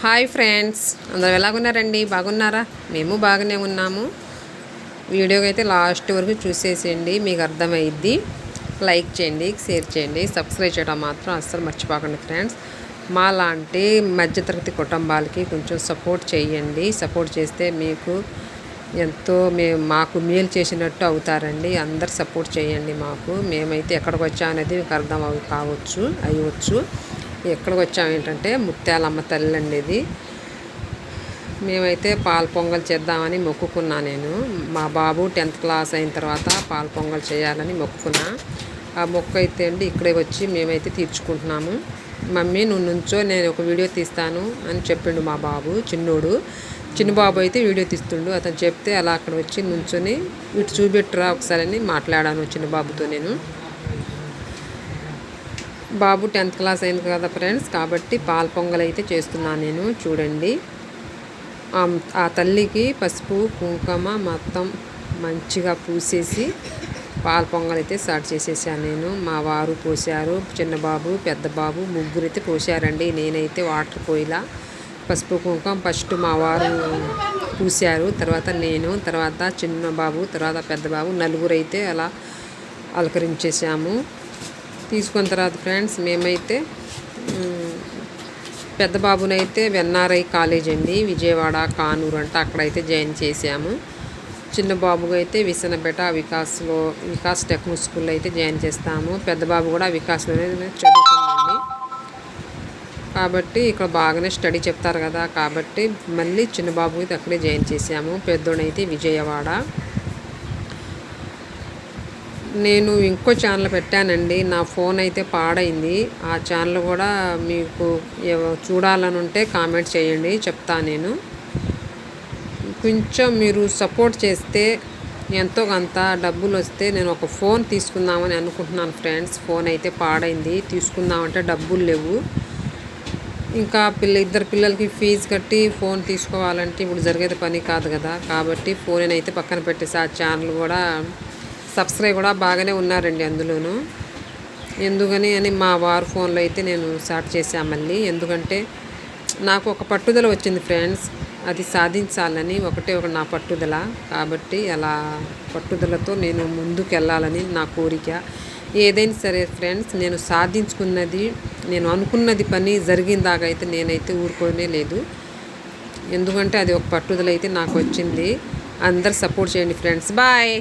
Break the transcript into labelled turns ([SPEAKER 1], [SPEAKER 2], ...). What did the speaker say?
[SPEAKER 1] Hi friends, అందరూ ఎలాగున్నారండి? బాగున్నారా? మేము బాగానే ఉన్నాము. వీడియోకి అయితే లాస్ట్ వరకు చూసేసేయండి, మీకు అర్థమైద్ది. లైక్ చేయండి, షేర్ చేయండి, సబ్స్క్రైబ్ చేయడం మాత్రం అస్సలు మర్చిపోకండి ఫ్రెండ్స్. మా లాంటి మధ్యతరగతి కుటుంబాలకి కొంచెం సపోర్ట్ చేయండి. సపోర్ట్ చేస్తే మీకు ఎంతో మాకు మేలు చేసినట్టు అవుతారండి. అందరు సపోర్ట్ చేయండి మాకు. మేమైతే ఎక్కడికి వచ్చామనేది మీకు అర్థం అయ్యవచ్చు. ఎక్కడికి వచ్చాము ఏంటంటే ముత్యాలమ్మ తల్లి అండి. ఇది మేమైతే పాల పొంగల్ చేద్దామని మొక్కుకున్నా. నేను మా బాబు 10th క్లాస్ అయిన తర్వాత పాల పొంగల్ చేయాలని మొక్కుకున్నా. ఆ మొక్కు అయితే అండి ఇక్కడే వచ్చి మేమైతే తీర్చుకుంటున్నాము. మమ్మీ నువ్వు నుంచో, నేను ఒక వీడియో తీస్తాను అని చెప్పిండు మా బాబు. చిన్న బాబు అయితే వీడియో తీస్తుండు. అతను చెప్తే అలా అక్కడ వచ్చి నుంచొని ఇటు చూపెట్టురా ఒకసారి అని మాట్లాడాను చిన్న బాబుతో. నేను బాబు 10th క్లాస్ అయింది కదా ఫ్రెండ్స్, కాబట్టి పాల పొంగల్ అయితే చేస్తున్నాను నేను. చూడండి, ఆ తల్లికి పసుపు కుంకుమ మొత్తం మంచిగా పూసేసి పాల పొంగల్ అయితే స్టార్ట్ చేసేసాను నేను. మా వారు పోసారు, చిన్న బాబు పెద్ద బాబు ముగ్గురు అయితే పోసారండి. నేనైతే వాటర్ పోయిలా. పసుపు కుంకుమ ఫస్ట్ మా వారు పూసారు, తర్వాత నేను, తర్వాత చిన్న బాబు, తర్వాత పెద్ద బాబు, నలుగురు అయితే అలా అలంకరించేసాము. తీసుకున్న తర్వాత ఫ్రెండ్స్ మేమైతే పెద్ద బాబునైతే వెన్నారై కాలేజ్ అండి, విజయవాడ కానూరు అంటే అక్కడైతే జాయిన్ చేసాము. చిన్న బాబుగా అయితే విసనపేట వికాస్ టెక్నిక్ స్కూల్లో అయితే జాయిన్ చేస్తాము. పెద్ద బాబు కూడా వికాస్లోనే చదువుతుందండి. కాబట్టి ఇక్కడ బాగానే స్టడీ చెప్తారు కదా, కాబట్టి మళ్ళీ చిన్న బాబు అయితే అక్కడే జాయిన్ చేసాము. పెద్దోడైతే విజయవాడ. నేను ఇంకో ఛానల్ పెట్టానండి, నా ఫోన్ అయితే పాడైంది. ఆ ఛానల్ కూడా మీకు చూడాలని ఉంటే కామెంట్ చేయండి, చెప్తాను నేను. కొంచెం మీరు సపోర్ట్ చేస్తే ఎంతో కొంత డబ్బులు వస్తే నేను ఒక ఫోన్ తీసుకుందామని అనుకుంటున్నాను ఫ్రెండ్స్. ఫోన్ అయితే పాడైంది, తీసుకుందామంటే డబ్బులు లేవు. ఇంకా ఇద్దరు పిల్లలకి ఫీజు కట్టి ఫోన్ తీసుకోవాలంటే ఇప్పుడు జరిగేది పని కాదు కదా, కాబట్టి ఫోన్ అయితే పక్కన పెట్టేసి ఆ ఛానల్ కూడా సబ్స్క్రైబ్ కూడా బాగానే ఉన్నారండి అందులోనూ. ఎందుకని అని మా వారు ఫోన్లో అయితే నేను స్టార్ట్ చేశాను మళ్ళీ. ఎందుకంటే నాకు ఒక పట్టుదల వచ్చింది ఫ్రెండ్స్, అది సాధించాలని ఒకటే నా పట్టుదల. కాబట్టి అలా పట్టుదలతో నేను ముందుకు వెళ్ళాలని నా కోరిక. ఏదైనా సరే ఫ్రెండ్స్, నేను సాధించుకున్నది, నేను అనుకున్నది పని జరిగిందాకా అయితే నేనైతే ఊరుకోనే లేదు. ఎందుకంటే అది ఒక పట్టుదల అయితే నాకు వచ్చింది. అందరు సపోర్ట్ చేయండి ఫ్రెండ్స్. బాయ్.